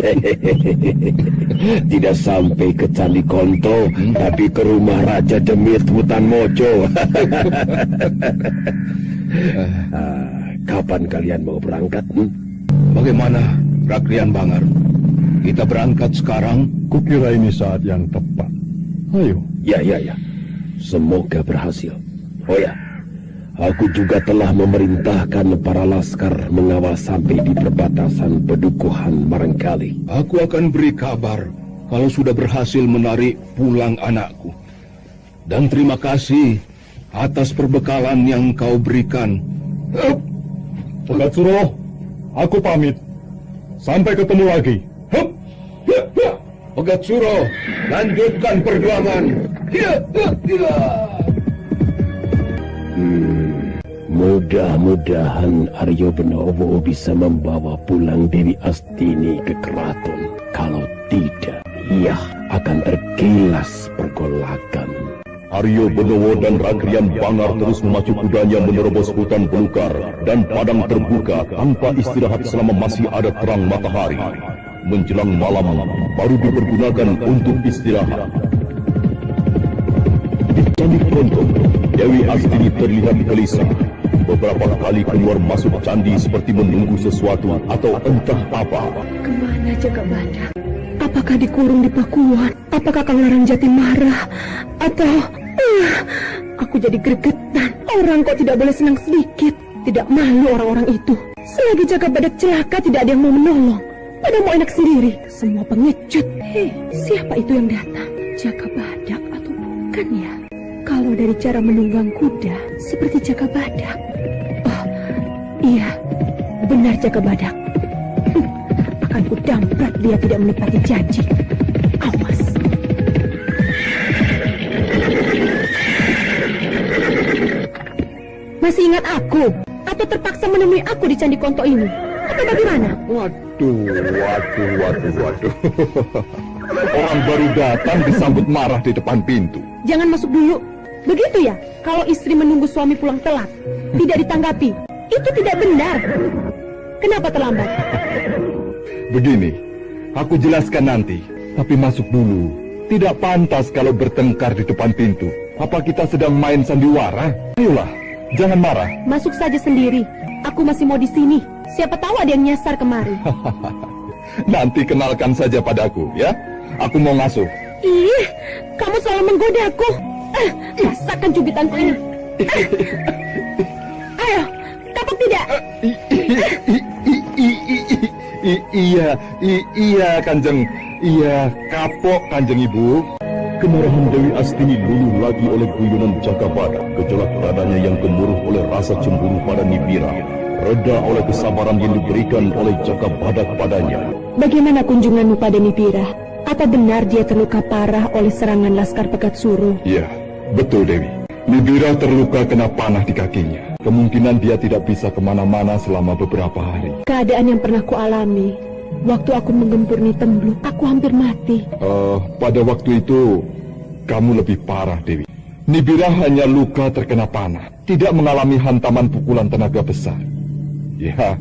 Tidak sampai ke Candi Konto, tapi ke rumah Raja Demit hutan Mojo. Kapan kalian mau berangkat? Bagaimana, Rakrian Bangar? Kita berangkat sekarang. Kukira ini saat yang tepat. Ayo. Ya. Semoga berhasil. Oh ya, aku juga telah memerintahkan para laskar mengawal sampai di perbatasan Padukuhan Marangkali. Aku akan beri kabar kalau sudah berhasil menarik pulang anakku. Dan terima kasih atas perbekalan yang kau berikan. Pegat Suro, aku pamit. Sampai ketemu lagi. Pegat Suro, lanjutkan perjuangan. Mudah-mudahan Aryo Benowo bisa membawa pulang Dewi Astini ke keraton. Kalau tidak, ia akan tergilas pergolakan. Aryo Benowo dan Ragrian Bangar terus memacu kudanya menerobos hutan belukar dan padang terbuka tanpa istirahat selama masih ada terang matahari. Menjelang malam baru dipergunakan untuk istirahat. Di Candi Kerontong, Dewi Astini terlihat gelisah. Beberapa kali keluar masuk candi seperti menunggu sesuatu atau entah apa. Kemana Jaga Badak? Apakah dikurung di Pakuan? Apakah Kang Larangjati marah? Atau... aku jadi gregetan. Orang kok tidak boleh senang sedikit. Tidak malu orang-orang itu. Selagi Jaga Badak celaka tidak ada yang mau menolong. Pada mau enak sendiri. Semua pengecut. Hei, siapa itu yang datang? Jaga Badak atau bukan ya? Kalau dari cara menunggang kuda seperti Jaga Badak. Oh, iya. Benar Jaga Badak. Akan kudamprat dia tidak menepati janji. Awas. Masih ingat aku? Atau terpaksa menemui aku di Candi Konto ini? Atau bagaimana? Waduh. Orang baru datang disambut marah di depan pintu. Jangan masuk dulu. Begitu ya? Kalau istri menunggu suami pulang telat, tidak ditanggapi. Itu tidak benar. Kenapa terlambat? Begini, aku jelaskan nanti. Tapi masuk dulu. Tidak pantas kalau bertengkar di depan pintu. Apa kita sedang main sandiwara? Ayolah, jangan marah. Masuk saja sendiri. Aku masih mau di sini. Siapa tahu ada yang nyasar kemari. Nanti kenalkan saja padaku, ya. Aku mau ngasuh. Ih, kamu selalu menggoda aku. Rasakan cubitanku ini. Ayo, kapok tidak? Iya, Kanjeng. Iya, kapok, Kanjeng Ibu. Kemarahan Dewi Astini luluh lagi oleh guyunan Jaga Badak. Gejolak dadanya yang gemuruh oleh rasa cemburu pada Nibira reda oleh kesabaran yang diberikan oleh Jaga Badak padanya. Bagaimana kunjunganmu pada Nibira? Apa benar dia terluka parah oleh serangan Laskar Pegat Suro? Iya, betul Dewi. Nibira terluka kena panah di kakinya. Kemungkinan dia tidak bisa kemana-mana selama beberapa hari. Keadaan yang pernah kualami waktu aku menggempur Nitembluk, aku hampir mati. Pada waktu itu kamu lebih parah, Dewi. Nibira hanya luka terkena panah, tidak mengalami hantaman pukulan tenaga besar. Ya,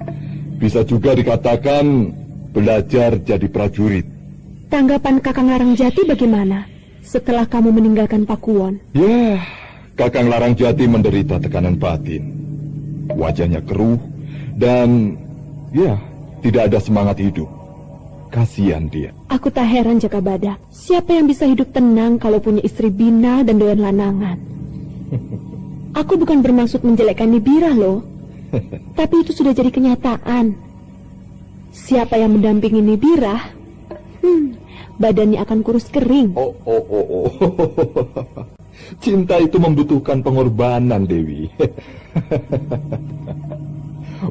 bisa juga dikatakan belajar jadi prajurit. Tanggapan Kakang Larangjati bagaimana setelah kamu meninggalkan Pakuwon? Ya, Kakang Larangjati menderita tekanan batin. Wajahnya keruh dan ya, tidak ada semangat hidup. Kasihan dia. Aku tak heran Jaga Badak. Siapa yang bisa hidup tenang kalau punya istri bina dan doyan lanangan? Aku bukan bermaksud menjelekkan Nibira loh. Tapi itu sudah jadi kenyataan. Siapa yang mendampingi Nibira, badannya akan kurus kering. Oh. Cinta itu membutuhkan pengorbanan, Dewi.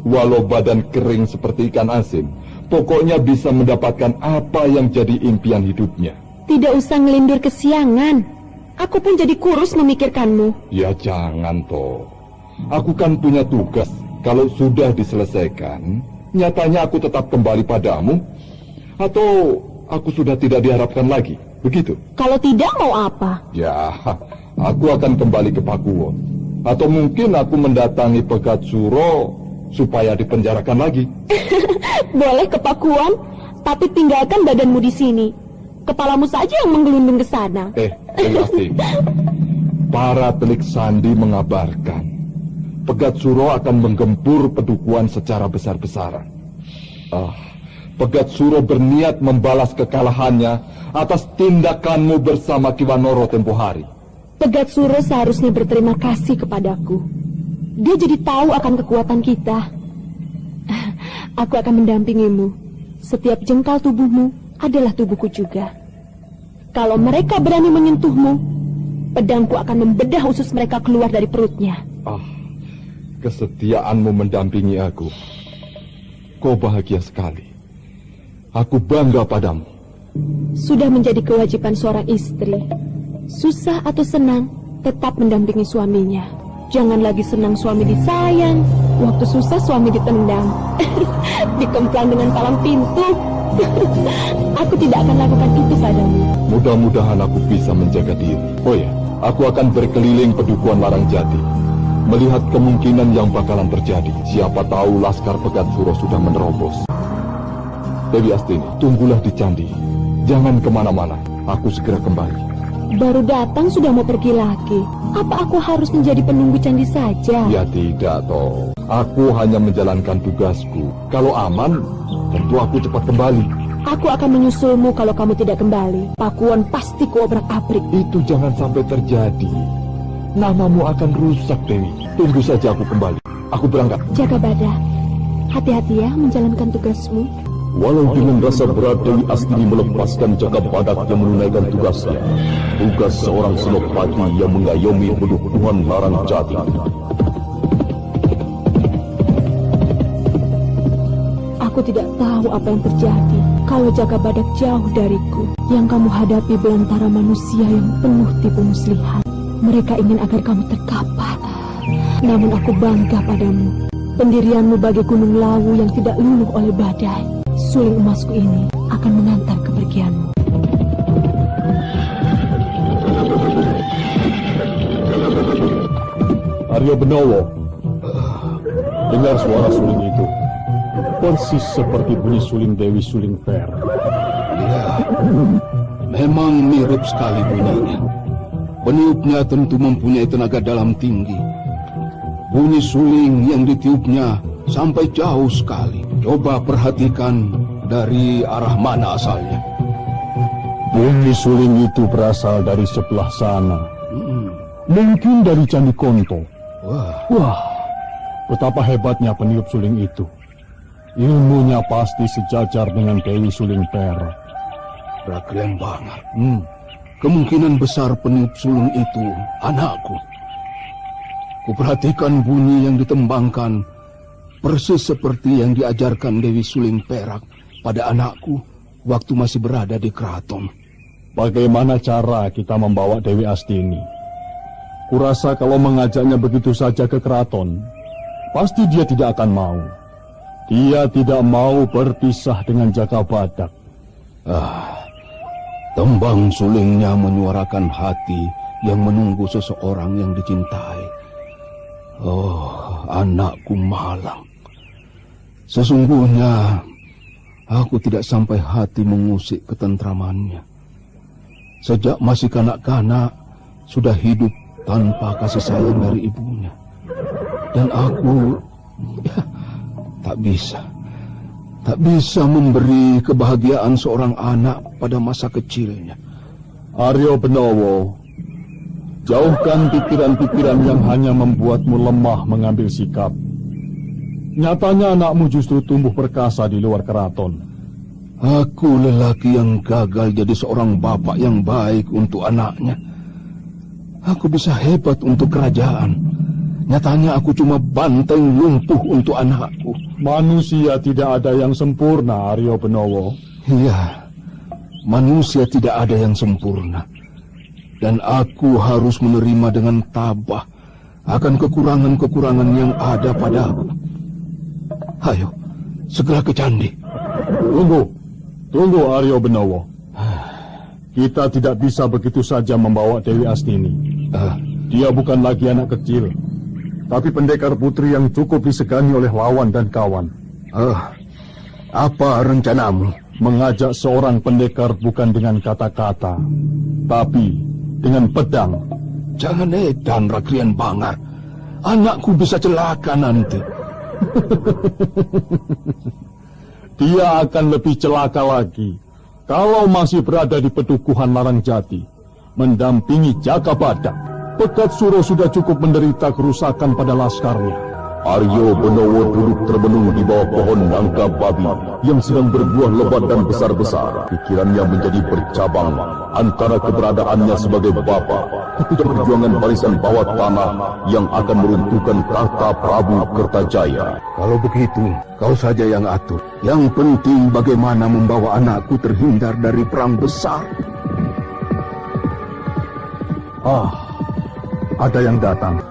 Walau badan kering seperti ikan asin, pokoknya bisa mendapatkan apa yang jadi impian hidupnya. Tidak usah ngelindur kesiangan. Aku pun jadi kurus memikirkanmu. Ya jangan toh. Aku kan punya tugas. Kalau sudah diselesaikan, nyatanya aku tetap kembali padamu. Atau aku sudah tidak diharapkan lagi, begitu? Kalau tidak mau apa? Ya, aku akan kembali ke Pakuwon. Atau mungkin aku mendatangi Pegat Suro supaya dipenjarakan lagi. Boleh ke Pakuwon, tapi tinggalkan badanmu di sini. Kepalamu saja yang menggelundung ke sana. Asing. Para telik sandi mengabarkan Pegat Suro akan menggempur Pedukuhan secara besar-besaran. Pegat Suro berniat membalas kekalahannya atas tindakanmu bersama Ki Wanoro tempo hari. Pegat Suro seharusnya berterima kasih kepadaku. Dia jadi tahu akan kekuatan kita. Aku akan mendampingimu. Setiap jengkal tubuhmu adalah tubuhku juga. Kalau mereka berani menyentuhmu, pedangku akan membedah usus mereka keluar dari perutnya. Kesetiaanmu mendampingi aku. Kau bahagia sekali. Aku bangga padamu. Sudah menjadi kewajiban seorang istri. Susah atau senang, tetap mendampingi suaminya. Jangan lagi senang suami disayang, waktu susah suami ditendang, dikemplang dengan palang pintu. Aku tidak akan lakukan itu padamu. Mudah-mudahan aku bisa menjaga diri. Oh ya, Aku akan berkeliling pedukuhan Larangjati, melihat kemungkinan yang bakalan terjadi. Siapa tahu Laskar Pegat Suro sudah menerobos. Dewi Astini, tunggulah di candi. Jangan kemana-mana, aku segera kembali. Baru datang sudah mau pergi lagi. Apa aku harus menjadi penunggu candi saja? Ya tidak, toh. Aku hanya menjalankan tugasku. Kalau aman, tentu aku cepat kembali. Aku akan menyusulmu kalau kamu tidak kembali. Pakuan pasti kuobrak-abrik. Itu jangan sampai terjadi. Namamu akan rusak, Dewi. Tunggu saja aku kembali. Aku berangkat. Jakabada, hati-hati ya menjalankan tugasmu. Walau dengan rasa berat Dewi Astini melepaskan Jakabadak yang menunaikan tugasnya, tugas seorang senopati yang mengayomi pedukuhan Larangjati. Aku tidak tahu apa yang terjadi kalau Jakabadak jauh dariku. Yang kamu hadapi belantara manusia yang penuh tipu muslihat. Mereka ingin agar kamu terkapar. Namun aku bangga padamu. Pendirianmu bagai gunung lawu yang tidak luluh oleh badai. Suling emasku ini akan mengantar kepergianmu. Aryo Benowo, dengar suara suling itu. Persis seperti bunyi suling Dewi Suling Per. Ya, memang mirip sekali bunyinya. Peniupnya tentu mempunyai tenaga dalam tinggi. Bunyi suling yang ditiupnya sampai jauh sekali. Coba perhatikan dari arah mana asalnya. Bunyi suling itu berasal dari sebelah sana. Mungkin dari Candi Konto. Wah, betapa hebatnya peniup suling itu. Ilmunya pasti sejajar dengan Dewi Suling Perak. Keren banget. Kemungkinan besar peniup sulung itu anakku. Kuperhatikan bunyi yang ditembangkan persis seperti yang diajarkan Dewi Suling Perak pada anakku waktu masih berada di keraton. Bagaimana cara kita membawa Dewi Astini? Kurasa kalau mengajaknya begitu saja ke keraton, pasti dia tidak akan mau. Dia tidak mau berpisah dengan Jakabadak. Tembang sulingnya menyuarakan hati yang menunggu seseorang yang dicintai. Oh, anakku malang. Sesungguhnya aku tidak sampai hati mengusik ketentramannya. Sejak masih kanak-kanak sudah hidup tanpa kasih sayang dari ibunya. Dan aku tak bisa memberi kebahagiaan seorang anak pada masa kecilnya. Aryo Benowo, jauhkan pikiran-pikiran yang hanya membuatmu lemah mengambil sikap. Nyatanya anakmu justru tumbuh perkasa di luar keraton. Aku lelaki yang gagal jadi seorang bapak yang baik untuk anaknya. Aku bisa hebat untuk kerajaan. Nyatanya aku cuma banteng lumpuh untuk anakku. Manusia tidak ada yang sempurna, Aryo Benowo. Iya, manusia tidak ada yang sempurna. Dan aku harus menerima dengan tabah akan kekurangan-kekurangan yang ada padaku. Ayo, segera ke candi. Tunggu Aryo Benowo. Kita tidak bisa begitu saja membawa Dewi Astini. Dia bukan lagi anak kecil, tapi pendekar putri yang cukup disegani oleh lawan dan kawan. Apa rencanamu? Mengajak seorang pendekar bukan dengan kata-kata, tapi dengan pedang. Jangan edan, Rakrian Bangar. Anakku bisa celaka nanti. Dia akan lebih celaka lagi kalau masih berada di pedukuhan Larangjati, mendampingi Jakabadak. Pegat Suro sudah cukup menderita kerusakan pada laskarnya. Aryo Benowo duduk termenung di bawah pohon nangka babi yang sedang berbuah lebat dan besar-besar. Pikirannya menjadi bercabang antara keberadaannya sebagai bapa ketika perjuangan barisan bawah tanah yang akan meruntuhkan tahta Prabu Kertajaya. Kalau begitu, kau saja yang atur. Yang penting bagaimana membawa anakku terhindar dari perang besar. Ada yang datang.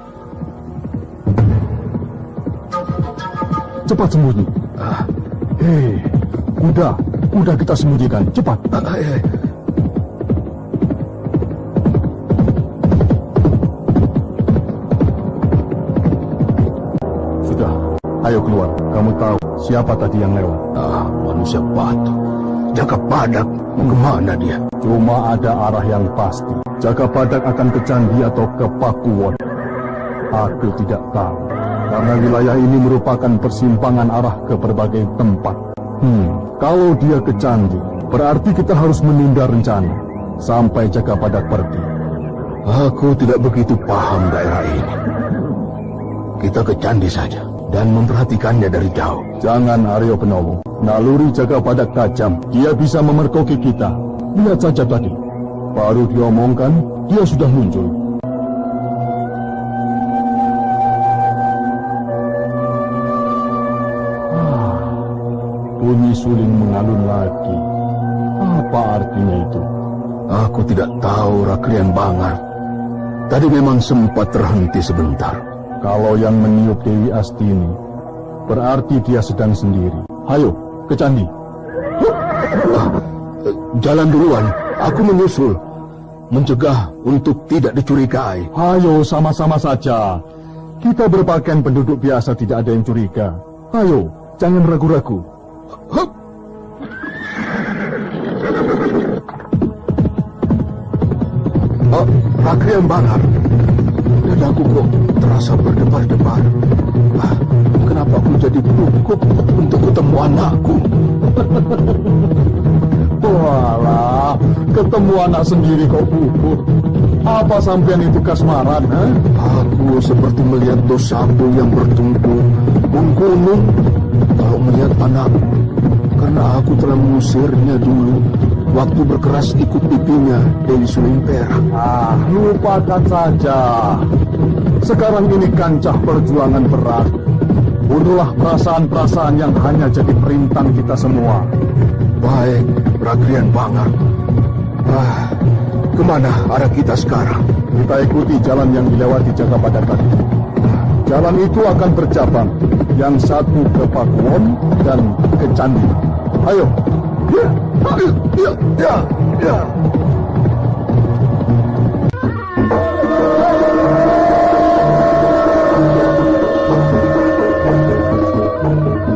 Cepat sembunyi. Kuda kita sembunyikan. Cepat. Sudah, ayo keluar. Kamu tahu siapa tadi yang lewat? Manusia batu. Jaka Badak, kemana dia? Cuma ada arah yang pasti. Jaka Badak akan ke Candi atau ke Pakuwon. Aku tidak tahu. Karena wilayah ini merupakan persimpangan arah ke berbagai tempat. Kalau dia ke Candi, berarti kita harus menunda rencana sampai Jaka Badak pergi. Aku tidak begitu paham daerah ini. Kita ke Candi saja dan memperhatikannya dari jauh. Jangan, Aryo Penowo. Naluri Jaka Badak tajam. Dia bisa memerkoki kita. Lihat saja tadi. Baru diomongkan, dia sudah muncul. Bunyi suling mengalun lagi. Apa artinya itu? Aku tidak tahu, Rakrian Bangar. Tadi memang sempat terhenti sebentar. Kalau yang meniup Dewi Astini, berarti dia sedang sendiri. Hayo, ke Candi. Jalan duluan, aku menyusul. Mencegah untuk tidak dicurigai. Hayo, sama-sama saja. Kita berpakaian penduduk biasa, tidak ada yang curiga. Hayo, jangan ragu-ragu. Rakrian Bangar, dadaku kok terasa berdebar-debar. Kenapa aku jadi gugup untuk ketemu anakku? Walah, ketemu anak sendiri kok gugup. Apa sampean itu kasmaran, ha? Aku seperti melihat dosaku yang bertumpu menggunung kalau melihat anakku. Karena aku telah mengusirnya dulu waktu berkeras ikut pipinya Dewi Sulimpera. Lupakan saja. Sekarang ini kancah perjuangan berat. Bunuhlah perasaan-perasaan yang hanya jadi perintang kita semua. Baik, Rakrian Bangar. Kemana arah kita sekarang? Kita ikuti jalan yang dilewati Jaka Badak tadi. Jalan itu akan bercabang. Yang satu ke Pakuwon dan ke Candi. Ayo. Ya.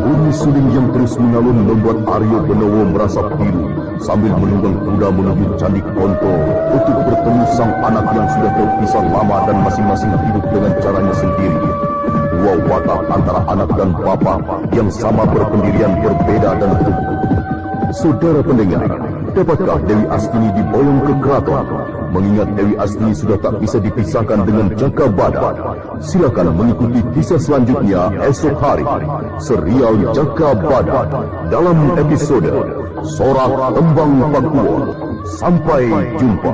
Bunyi suling yang terus mengalun membuat Aryo Penowo merasa pilu sambil menunggang kuda menuju Candi Konto untuk bertemu sang anak yang sudah terpisah lama dan masing-masing hidup dengan caranya sendiri. Dua watak antara anak dan bapa yang sama berpendirian berbeda dan teguh. Saudara pendengar, dapatkah Dewi Astini diboyong ke keraton? Mengingat Dewi Astini sudah tak bisa dipisahkan dengan Jaka Badak. Silakan mengikuti kisah selanjutnya esok hari. Serial Jaka Badak dalam episode Sorak Tembang Pakuwon. Sampai jumpa.